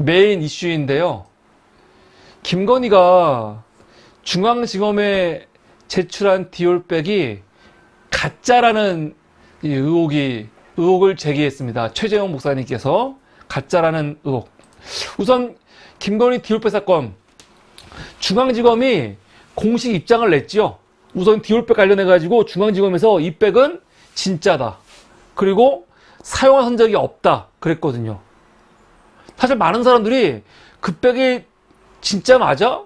메인 이슈인데요. 김건희가 중앙지검에 제출한 디올백이 가짜라는 의혹을 제기했습니다. 최재형 목사님께서 가짜라는 의혹. 우선 김건희 디올백 사건, 중앙지검이 공식 입장을 냈죠. 우선 디올백 관련해가지고 중앙지검에서 이 백은 진짜다. 그리고 사용한 흔적이 없다. 그랬거든요. 사실 많은 사람들이 그 백이 진짜 맞아?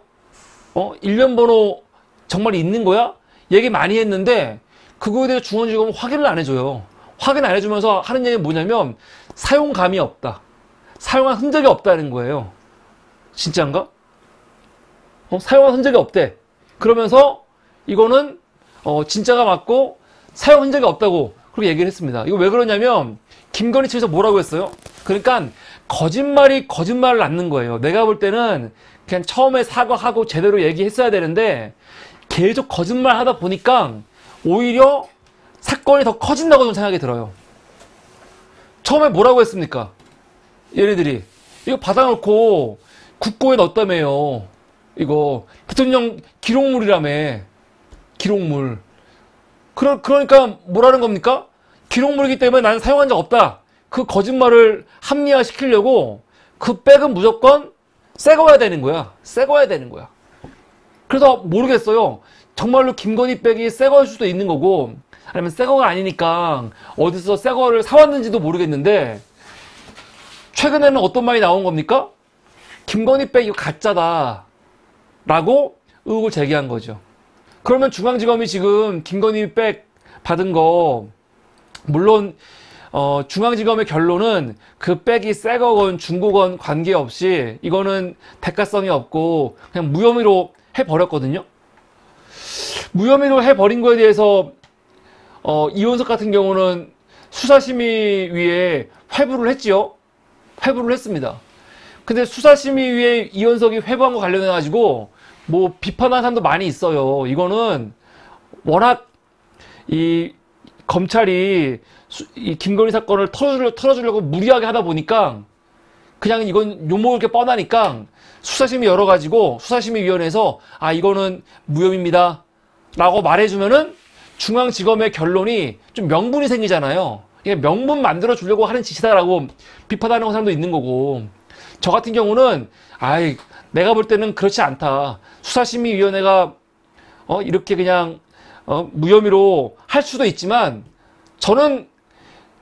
일련 번호 정말 있는 거야? 얘기 많이 했는데 그거에 대해서 중앙지검은 확인을 안 해줘요. 확인 안 해주면서 하는 얘기는 뭐냐면 사용감이 없다. 사용한 흔적이 없다는 거예요. 진짜인가? 사용한 흔적이 없대. 그러면서 이거는 진짜가 맞고 사용 흔적이 없다고 그렇게 얘기를 했습니다. 이거 왜 그러냐면 김건희 측에서 뭐라고 했어요? 그러니까 거짓말이 거짓말을 낳는 거예요. 내가 볼 때는 그냥 처음에 사과하고 제대로 얘기했어야 되는데 계속 거짓말 하다 보니까 오히려 사건이 더 커진다고 저는 생각이 들어요. 처음에 뭐라고 했습니까? 얘네들이 이거 받아놓고 국고에 넣었다며요. 이거 대통령 기록물이라며. 기록물. 그러니까 뭐라는 겁니까? 기록물이기 때문에 나는 사용한 적 없다. 그 거짓말을 합리화시키려고 그 백은 무조건 새 거야 되는 거야. 새 거야 되는 거야. 그래서 모르겠어요. 정말로 김건희 백이 새 거일 수도 있는 거고 아니면 새 거가 아니니까 어디서 새 거를 사왔는지도 모르겠는데 최근에는 어떤 말이 나온 겁니까? 김건희 백이 가짜다 라고 의혹을 제기한 거죠. 그러면 중앙지검이 지금 김건희 백 받은 거 물론 중앙지검의 결론은 그 백이 새 거건 중고건 관계없이 이거는 대가성이 없고 그냥 무혐의로 해버렸거든요. 무혐의로 해버린 거에 대해서 이원석 같은 경우는 수사심의위에 회부를 했지요. 회부를 했습니다. 근데 수사심의위에 이원석이 회부한 거 관련해가지고 뭐 비판하는 사람도 많이 있어요. 이거는 워낙 이 검찰이 이 김건희 사건을 털어주려고 무리하게 하다 보니까 그냥 이건 욕먹을 게 뻔하니까 수사심의 열어가지고 수사심의위원회에서 아 이거는 무혐의입니다 라고 말해주면은 중앙지검의 결론이 좀 명분이 생기잖아요. 이게 명분 만들어 주려고 하는 짓이다라고 비판하는 사람도 있는 거고 저 같은 경우는 아이 내가 볼 때는 그렇지 않다. 수사심의위원회가 이렇게 그냥 무혐의로 할 수도 있지만 저는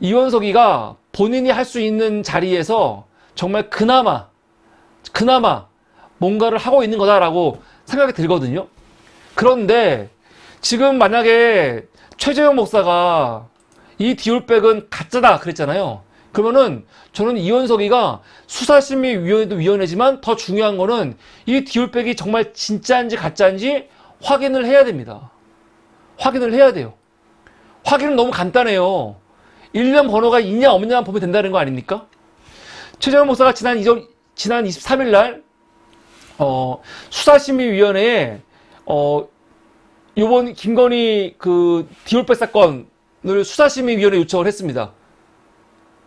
이원석이가 본인이 할 수 있는 자리에서 정말 그나마 뭔가를 하고 있는 거다라고 생각이 들거든요. 그런데 지금 만약에 최재형 목사가 이 디올백은 가짜다 그랬잖아요. 그러면은 저는 이원석이가 수사심의위원회도 위원회지만 더 중요한 거는 이 디올백이 정말 진짜인지 가짜인지 확인을 해야 됩니다. 확인을 해야 돼요. 확인은 너무 간단해요. 일련 번호가 있냐 없냐만 보면 된다는 거 아닙니까? 최재형 목사가 지난 23일 날 수사심의위원회에 요번 김건희 그 디올백 사건을 수사심의위원회 요청을 했습니다.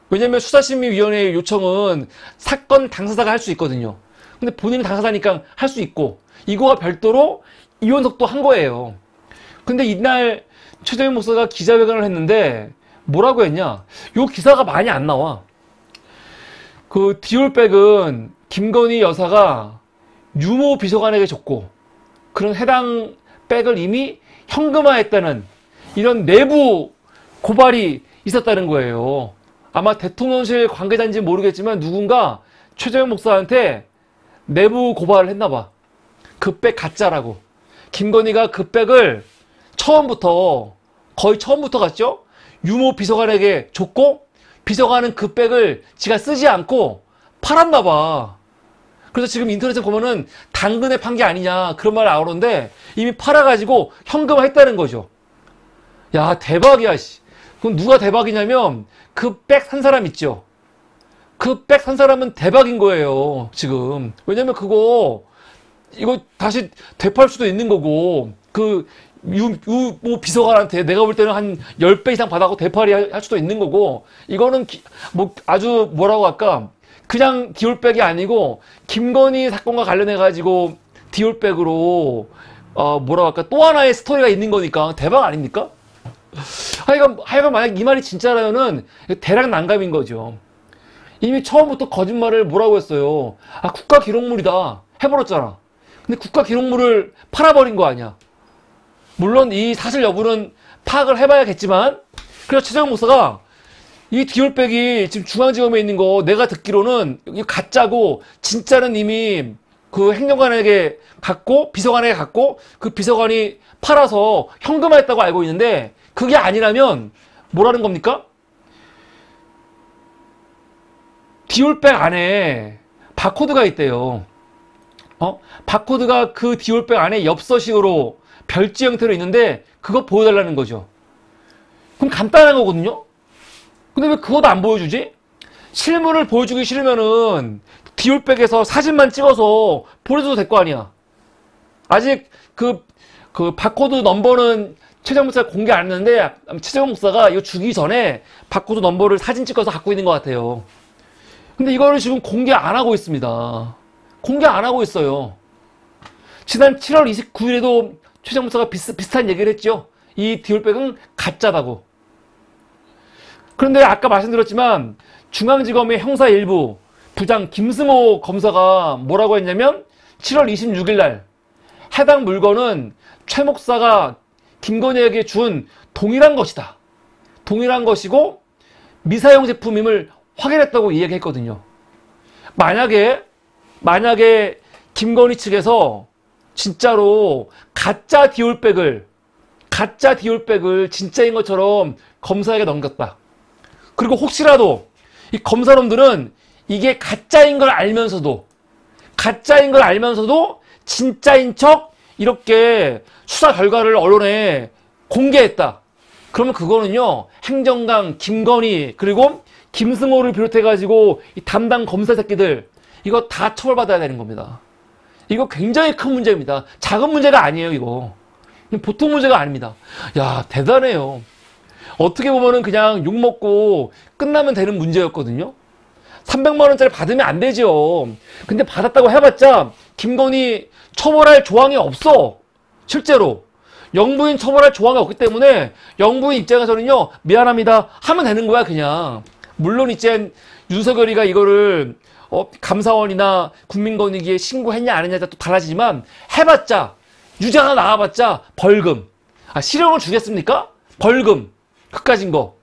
왜냐면 수사심의위원회 요청은 사건 당사자가 할 수 있거든요. 근데 본인이 당사자니까 할 수 있고 이거와 별도로 이원석도 한 거예요. 근데 이날 최재형 목사가 기자회견을 했는데 뭐라고 했냐? 요 기사가 많이 안 나와. 그 디올백은 김건희 여사가 유모 비서관에게 줬고 그런 해당 백을 이미 현금화했다는 이런 내부 고발이 있었다는 거예요. 아마 대통령실 관계자인지 모르겠지만 누군가 최재형 목사한테 내부 고발을 했나 봐. 그 백 가짜라고. 김건희가 그 백을 거의 처음부터 갔죠? 유모 비서관에게 줬고 비서관은 그 백을 지가 쓰지 않고 팔았나 봐. 그래서 지금 인터넷에 보면은 당근에 판 게 아니냐 그런 말 나오는데 이미 팔아가지고 현금화했다는 거죠. 야 대박이야 씨. 그럼 누가 대박이냐면 그 백 산 사람 있죠. 그 백 산 사람은 대박인 거예요 지금. 왜냐면 이거 다시 되팔 수도 있는 거고 그 유모 비서관한테 내가 볼 때는 한 10배 이상 받아고 되팔이 할 수도 있는 거고 이거는 아주 뭐라고 할까 그냥 디올백이 아니고 김건희 사건과 관련해가지고 디올백으로 뭐라고 할까 또 하나의 스토리가 있는 거니까 대박 아닙니까? 하여간 만약 이 말이 진짜라면은 대략 난감인 거죠. 이미 처음부터 거짓말을 뭐라고 했어요. 국가 기록물이다 해버렸잖아. 근데 국가 기록물을 팔아버린 거 아니야. 물론 이 사실 여부는 파악을 해봐야겠지만, 그래서 최재형 목사가 이 디올백이 지금 중앙지검에 있는 거 내가 듣기로는 이게 가짜고 진짜는 이미 그 행정관에게 갔고 비서관에게 갔고 그 비서관이 팔아서 현금화했다고 알고 있는데, 그게 아니라면 뭐라는 겁니까? 디올백 안에 바코드가 있대요. 바코드가 그 디올백 안에 엽서식으로 별지 형태로 있는데 그거 보여달라는 거죠. 그럼 간단한 거거든요. 근데 왜 그것도 안 보여주지? 실물을 보여주기 싫으면은 디올백에서 사진만 찍어서 보내줘도 될 거 아니야. 아직 그 바코드 넘버는 최재형 목사가 공개 안 했는데 최재형 목사가 이거 주기 전에 바코드 넘버를 사진 찍어서 갖고 있는 것 같아요. 근데 이거를 지금 공개 안 하고 있습니다. 공개 안 하고 있어요. 지난 7월 29일에도 최재형 목사가 비슷한 얘기를 했죠. 이 디올백은 가짜다고. 그런데 아까 말씀드렸지만 중앙지검의 형사 1부 부장 김승호 검사가 뭐라고 했냐면 7월 26일 날 해당 물건은 최 목사가 김건희에게 준 동일한 것이다. 동일한 것이고 미사용 제품임을 확인했다고 이야기했거든요. 만약에 김건희 측에서 진짜로 가짜 디올백을 진짜인 것처럼 검사에게 넘겼다. 그리고 혹시라도 이 검사놈들은 이게 가짜인 걸 알면서도 진짜인 척 이렇게 수사 결과를 언론에 공개했다. 그러면 그거는요, 행정관 김건희 그리고 김승호를 비롯해가지고 이 담당 검사 새끼들 이거 다 처벌받아야 되는 겁니다. 이거 굉장히 큰 문제입니다. 작은 문제가 아니에요. 이거 보통 문제가 아닙니다. 야, 대단해요. 어떻게 보면은 그냥 욕먹고 끝나면 되는 문제였거든요. 300만원짜리 받으면 안 되죠. 근데 받았다고 해봤자 김건희 처벌할 조항이 없어. 실제로 영부인 처벌할 조항이 없기 때문에 영부인 입장에서는요, 미안합니다 하면 되는 거야 그냥. 물론 이제 윤석열이가 이거를 감사원이나 국민권익위에 신고했냐 안 했냐가 또 달라지지만, 해봤자 유죄가 나와봤자 벌금. 실형을 주겠습니까? 벌금. 그까진 거.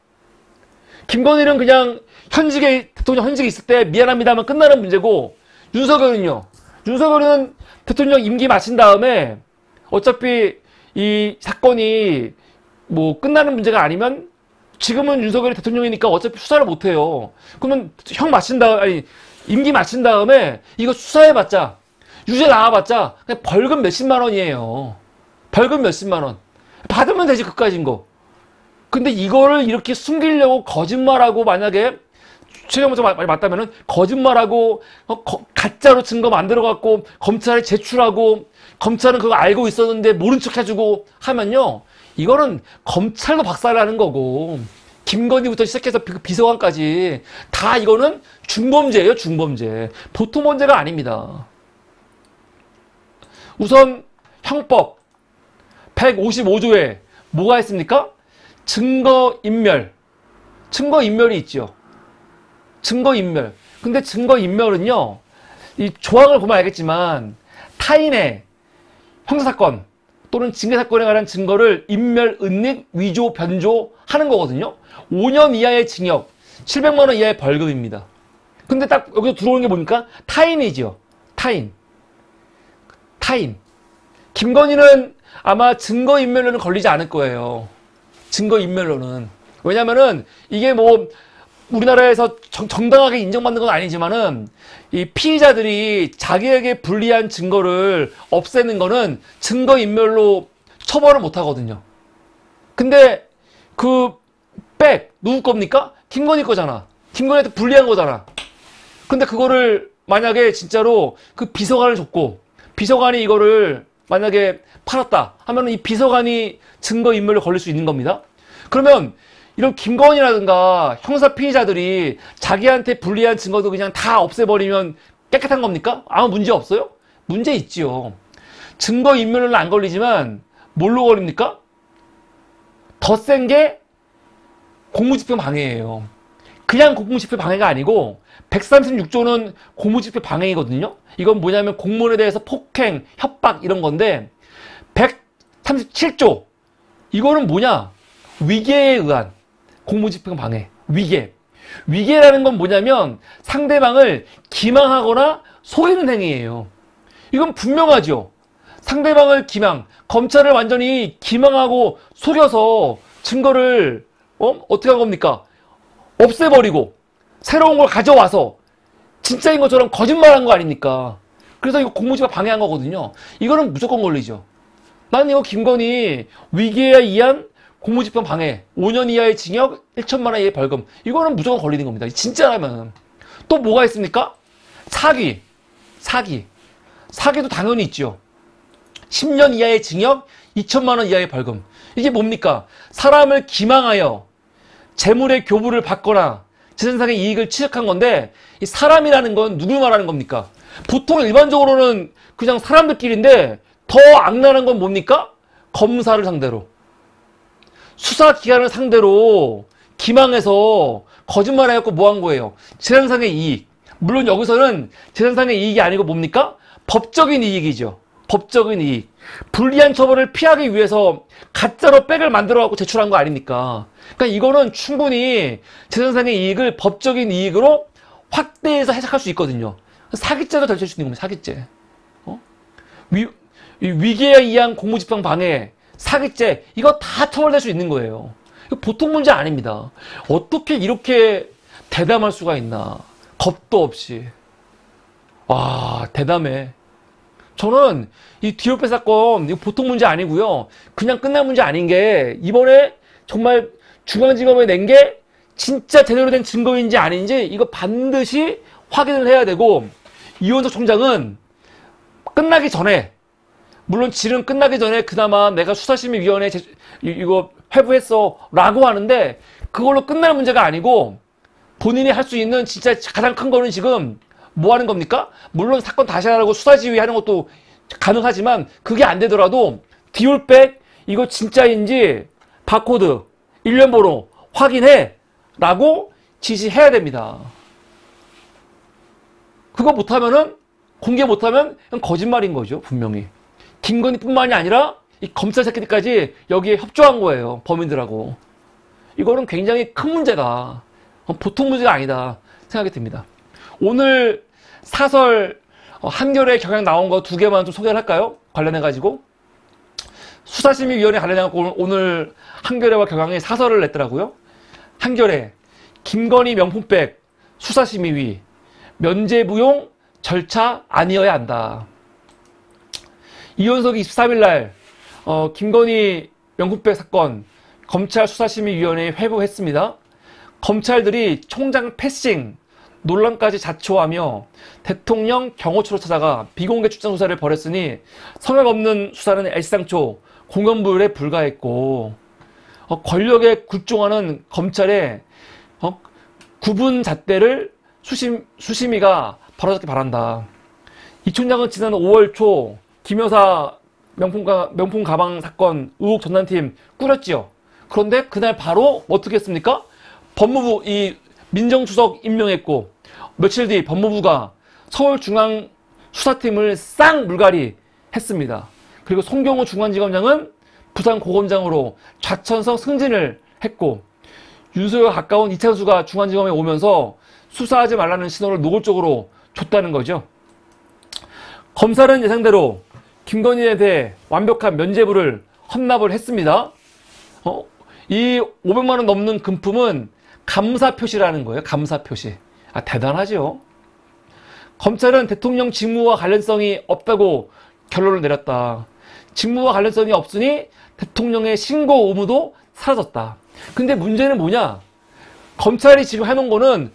김건희는 그냥 대통령 현직에 있을 때 미안합니다 하면 끝나는 문제고, 윤석열은 대통령 임기 마친 다음에 어차피 이 사건이 뭐 끝나는 문제가 아니면, 지금은 윤석열이 대통령이니까 어차피 수사를 못해요. 그러면 임기 마친 다음에 이거 수사해봤자 유죄 나와봤자 그냥 벌금 몇십만 원이에요. 벌금 몇십만 원 받으면 되지, 그까진 거. 근데 이거를 이렇게 숨기려고 거짓말하고, 만약에 최재형 목사 말이 맞다면은 거짓말하고 가짜로 증거 만들어갖고 검찰에 제출하고, 검찰은 그거 알고 있었는데 모른 척 해주고 하면요, 이거는 검찰도 박살나는 거고, 김건희부터 시작해서 비서관까지 다 이거는 중범죄예요. 중범죄. 보통 범죄가 아닙니다. 우선 형법 155조에 뭐가 있습니까? 증거인멸이 있죠. 증거인멸. 근데 증거인멸은요, 이 조항을 보면 알겠지만 타인의 형사사건 또는 징계사건에 관한 증거를 인멸, 은닉, 위조, 변조하는 거거든요. 5년 이하의 징역, 700만 원 이하의 벌금입니다. 근데 딱 여기서 들어오는 게 뭡니까? 타인이죠. 타인. 김건희는 아마 증거인멸로는 걸리지 않을 거예요. 증거인멸로는. 왜냐면은 이게 뭐 우리나라에서 정당하게 인정받는 건 아니지만은 이 피의자들이 자기에게 불리한 증거를 없애는 거는 증거인멸로 처벌을 못 하거든요. 근데 그 누구 겁니까? 김건희 거잖아. 김건희한테 불리한 거잖아. 근데 그거를 만약에 진짜로 그 비서관을 줬고, 비서관이 이거를 만약에 팔았다 하면은 이 비서관이 증거인멸로 걸릴 수 있는 겁니다. 그러면 이런 김건희라든가 형사 피의자들이 자기한테 불리한 증거도 그냥 다 없애버리면 깨끗한 겁니까? 아무 문제 없어요? 문제 있지요. 증거인멸은 안 걸리지만 뭘로 걸립니까? 더 센 게 공무집행 방해예요. 그냥 공무집행 방해가 아니고 136조는 공무집행 방해이거든요. 이건 뭐냐면 공무원에 대해서 폭행, 협박 이런 건데 137조 이거는 뭐냐? 위계에 의한 공무집행 방해. 위계라는 건 뭐냐면 상대방을 기망하거나 속이는 행위예요. 이건 분명하죠. 상대방을 검찰을 완전히 기망하고 속여서 증거를 어떻게 한 겁니까? 없애버리고 새로운 걸 가져와서 진짜인 것처럼 거짓말한 거 아닙니까? 그래서 이거 공무집행 방해한 거거든요. 이거는 무조건 걸리죠. 난 이거 김건희 위계에 의한 공무집행 방해 5년 이하의 징역 1천만 원 이하의 벌금 이거는 무조건 걸리는 겁니다. 진짜라면. 또 뭐가 있습니까? 사기도 당연히 있죠. 10년 이하의 징역 2천만 원 이하의 벌금. 이게 뭡니까? 사람을 기망하여 재물의 교부를 받거나 재산상의 이익을 취득한 건데 이 사람이라는 건 누굴 말하는 겁니까? 보통 일반적으로는 그냥 사람들끼리인데 더 악랄한 건 뭡니까? 검사를 상대로 수사기관을 상대로 기망해서 거짓말해갖고 뭐 한 거예요? 재산상의 이익. 물론 여기서는 재산상의 이익이 아니고 뭡니까? 법적인 이익이죠. 법적인 이익. 불리한 처벌을 피하기 위해서 가짜로 백을 만들어갖고 제출한 거 아닙니까? 그러니까 이거는 충분히 재산상의 이익을 법적인 이익으로 확대해서 해석할 수 있거든요. 사기죄도 될 수 있는 겁니다. 사기죄. 위계에 의한 공무집행 방해, 사기죄 이거 다 처벌될 수 있는 거예요. 이거 보통 문제 아닙니다. 어떻게 이렇게 대담할 수가 있나. 겁도 없이. 와 대담해. 저는 이 디올백 사건 이거 보통 문제 아니고요. 그냥 끝난 문제 아닌 게 이번에 정말 중앙지검에 낸 게 진짜 제대로 된 증거인지 아닌지 이거 반드시 확인을 해야 되고 이원석 총장은 끝나기 전에 물론 질은 끝나기 전에 그나마 내가 수사심의위원회 이거 회부했어 라고 하는데 그걸로 끝날 문제가 아니고 본인이 할 수 있는 진짜 가장 큰 거는 지금 뭐 하는 겁니까? 물론 사건 다시 하라고 수사지휘 하는 것도 가능하지만 그게 안 되더라도 디올백 이거 진짜인지 바코드 일련번호 확인해 라고 지시해야 됩니다. 그거 못하면은 공개 못하면 그냥 거짓말인 거죠. 분명히. 김건희뿐만이 아니라 이 검찰 새끼들까지 여기에 협조한 거예요. 범인들하고. 이거는 굉장히 큰 문제다. 보통 문제가 아니다 생각이 듭니다. 오늘 사설 한겨레 경향 나온 거 2개만 좀 소개를 할까요? 관련해가지고 수사심의위원회 관련해가지고 오늘 한겨레와 경향이 사설을 냈더라고요. 한겨레 김건희 명품백 수사심의위 면죄부용 절차 아니어야 한다. 이원석이 23일날 김건희 명품백 사건 검찰 수사심의위원회에 회부했습니다. 검찰들이 총장 패싱 논란까지 자초하며 대통령 경호처로 찾아가 비공개 출장 수사를 벌였으니 성역 없는 수사는 애시당초 공연부율에 불과했고 권력에 굴종하는 검찰의 구분 잣대를 수심이가 벌어졌기 바란다. 이 총장은 지난 5월 초 김여사 명품 가방 사건 의혹 전담팀 꾸렸지요. 그런데 그날 바로 어떻게 했습니까? 법무부 이 민정수석 임명했고 며칠 뒤 법무부가 서울중앙수사팀을 쌍 물갈이 했습니다. 그리고 송경호 중앙지검장은 부산고검장으로 좌천성 승진을 했고 윤석열과 가까운 이창수가 중앙지검에 오면서 수사하지 말라는 신호를 노골적으로 줬다는 거죠. 검찰은 예상대로 김건희에 대해 완벽한 면죄부를 헌납을 했습니다. 이 500만 원 넘는 금품은 감사표시라는 거예요. 감사표시. 대단하죠. 검찰은 대통령 직무와 관련성이 없다고 결론을 내렸다. 직무와 관련성이 없으니 대통령의 신고 의무도 사라졌다. 근데 문제는 뭐냐? 검찰이 지금 해놓은 거는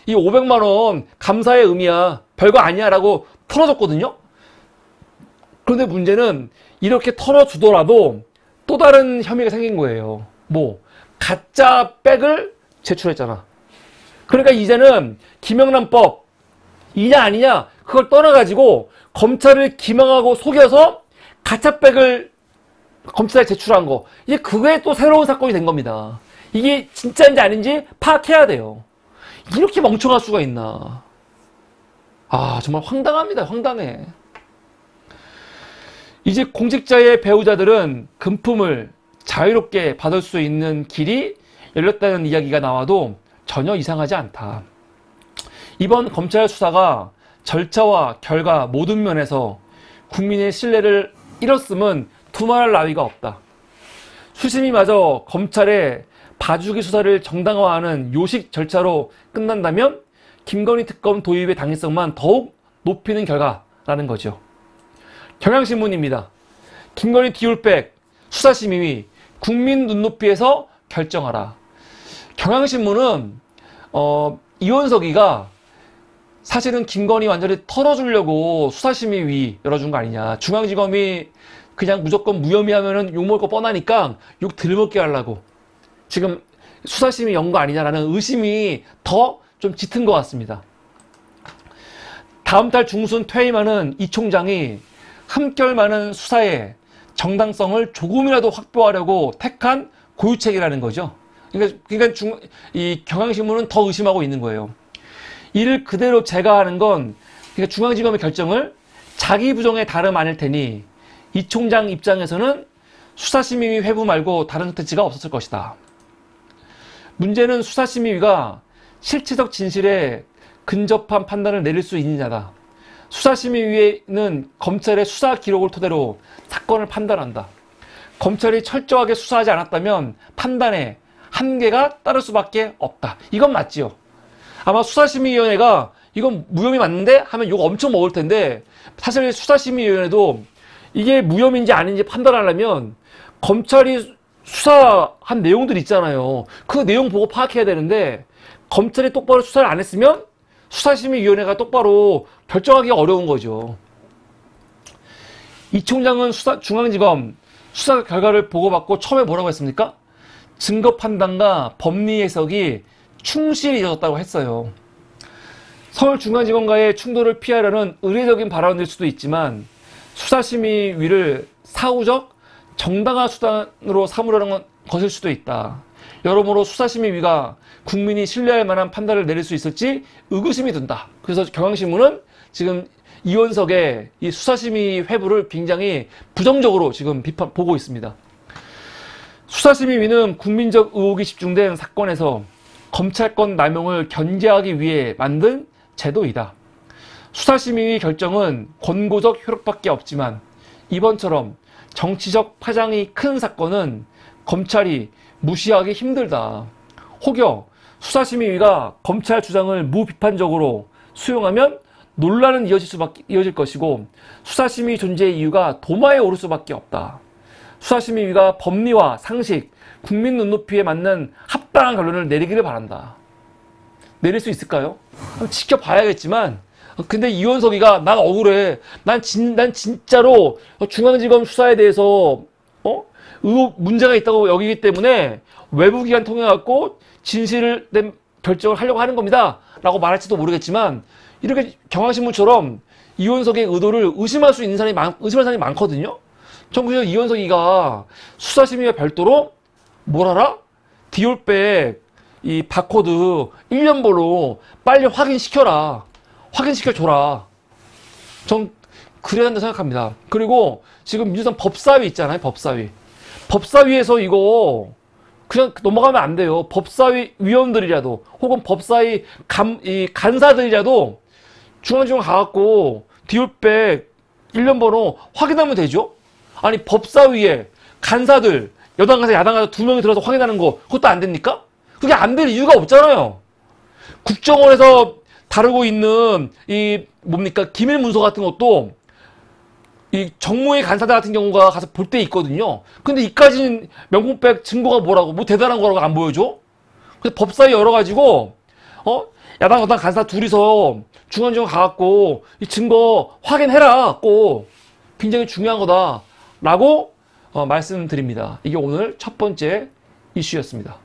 이 500만 원 감사의 의미야. 별거 아니야 라고 털어줬거든요. 그런데 문제는 이렇게 털어주더라도 또 다른 혐의가 생긴 거예요. 가짜 백을 제출했잖아. 그러니까 이제는 김영란법 이냐 아니냐 그걸 떠나가지고 검찰을 기망하고 속여서 가짜 백을 검찰에 제출한 거, 이게 그게 또 새로운 사건이 된 겁니다. 이게 진짜인지 아닌지 파악해야 돼요. 이렇게 멍청할 수가 있나. 아, 정말 황당합니다. 황당해. 이제 공직자의 배우자들은 금품을 자유롭게 받을 수 있는 길이 열렸다는 이야기가 나와도 전혀 이상하지 않다. 이번 검찰 수사가 절차와 결과 모든 면에서 국민의 신뢰를 잃었음은 두말할 나위가 없다. 수심이마저 검찰의 봐주기 수사를 정당화하는 요식 절차로 끝난다면 김건희 특검 도입의 당위성만 더욱 높이는 결과라는 거죠. 경향신문입니다. 김건희 디올백 수사심의위 국민 눈높이에서 결정하라. 경향신문은 이원석이가 사실은 김건희 완전히 털어주려고 수사심의위 열어준 거 아니냐. 중앙지검이 그냥 무조건 무혐의하면은 욕먹을 거 뻔하니까 욕 들먹게 하려고 지금 수사심의 연 거 아니냐라는 의심이 더 좀 짙은 것 같습니다. 다음 달 중순 퇴임하는 이 총장이 흠결 많은 수사의 정당성을 조금이라도 확보하려고 택한 고유책이라는 거죠. 그러니까 이 경향신문은 더 의심하고 있는 거예요. 이를 그대로 제거하는 건 그러니까 중앙지검의 결정을 자기 부정에 다름 아닐 테니 이 총장 입장에서는 수사심의위 회부 말고 다른 선택지가 없었을 것이다. 문제는 수사심의위가 실체적 진실에 근접한 판단을 내릴 수 있느냐다. 수사심의위는 검찰의 수사 기록을 토대로 사건을 판단한다. 검찰이 철저하게 수사하지 않았다면 판단에 한계가 따를 수밖에 없다. 이건 맞지요. 아마 수사심의위원회가 이건 무혐의 맞는데? 하면 욕 엄청 먹을 텐데 사실 수사심의위원회도 이게 무혐의인지 아닌지 판단하려면 검찰이 수사한 내용들 있잖아요. 그 내용 보고 파악해야 되는데 검찰이 똑바로 수사를 안 했으면 수사심의위원회가 똑바로 결정하기가 어려운 거죠. 이 총장은 중앙지검 수사 결과를 보고받고 처음에 뭐라고 했습니까? 증거 판단과 법리 해석이 충실히 이루어졌다고 했어요. 서울중앙지검과의 충돌을 피하려는 의례적인 발언일 수도 있지만 수사심의위를 사후적 정당화 수단으로 삼으려는 것일 수도 있다. 여러모로 수사심의위가 국민이 신뢰할 만한 판단을 내릴 수 있을지 의구심이 든다. 그래서 경향신문은 지금 이원석의 이 수사심의 회부를 굉장히 부정적으로 지금 보고 있습니다. 수사심의위는 국민적 의혹이 집중된 사건에서 검찰권 남용을 견제하기 위해 만든 제도이다. 수사심의위 결정은 권고적 효력밖에 없지만 이번처럼 정치적 파장이 큰 사건은 검찰이 무시하기 힘들다. 혹여 수사심의위가 검찰 주장을 무비판적으로 수용하면 논란은 이어질 것이고 수사심의 존재의 이유가 도마에 오를 수밖에 없다. 수사심의위가 법리와 상식, 국민 눈높이에 맞는 합당한 결론을 내리기를 바란다. 내릴 수 있을까요? 한번 지켜봐야겠지만 근데 이원석이가 난 억울해. 난 진짜로 중앙지검 수사에 대해서 의혹 문제가 있다고 여기기 때문에 외부기관 통해갖고 진실을 낸 결정을 하려고 하는 겁니다. 라고 말할지도 모르겠지만 이렇게 경향신문처럼 이원석의 의도를 의심할 수 있는 의심할 사람이 많거든요. 전 그래서 이원석이가 수사심의와 별도로 뭘 알아? 디올백 이 바코드 1년번호 빨리 확인시켜라. 확인시켜줘라. 전 그래야 한다고 생각합니다. 그리고 지금 민주당 법사위 있잖아요. 법사위. 법사위에서 이거 그냥 넘어가면 안 돼요. 법사위 위원들이라도 혹은 법사위 간사들이라도 중앙지검 가갖고 디올백 1년번호 확인하면 되죠. 아니 법사위에 간사들 여당 간사 야당 간사 2명이 들어서 확인하는 거 그것도 안 됩니까? 그게 안 될 이유가 없잖아요. 국정원에서 다루고 있는 이 뭡니까 기밀 문서 같은 것도 이 정무위 간사들 같은 경우가 가서 볼 때 있거든요. 근데 이까지는 명품백 증거가 뭐라고 뭐 대단한 거라고 안 보여줘? 그래서 법사위 열어가지고 야당 여당 간사 둘이서 중앙지검 가갖고 이 증거 확인해라. 꼭 굉장히 중요한 거다라고 말씀드립니다. 이게 오늘 첫 번째 이슈였습니다.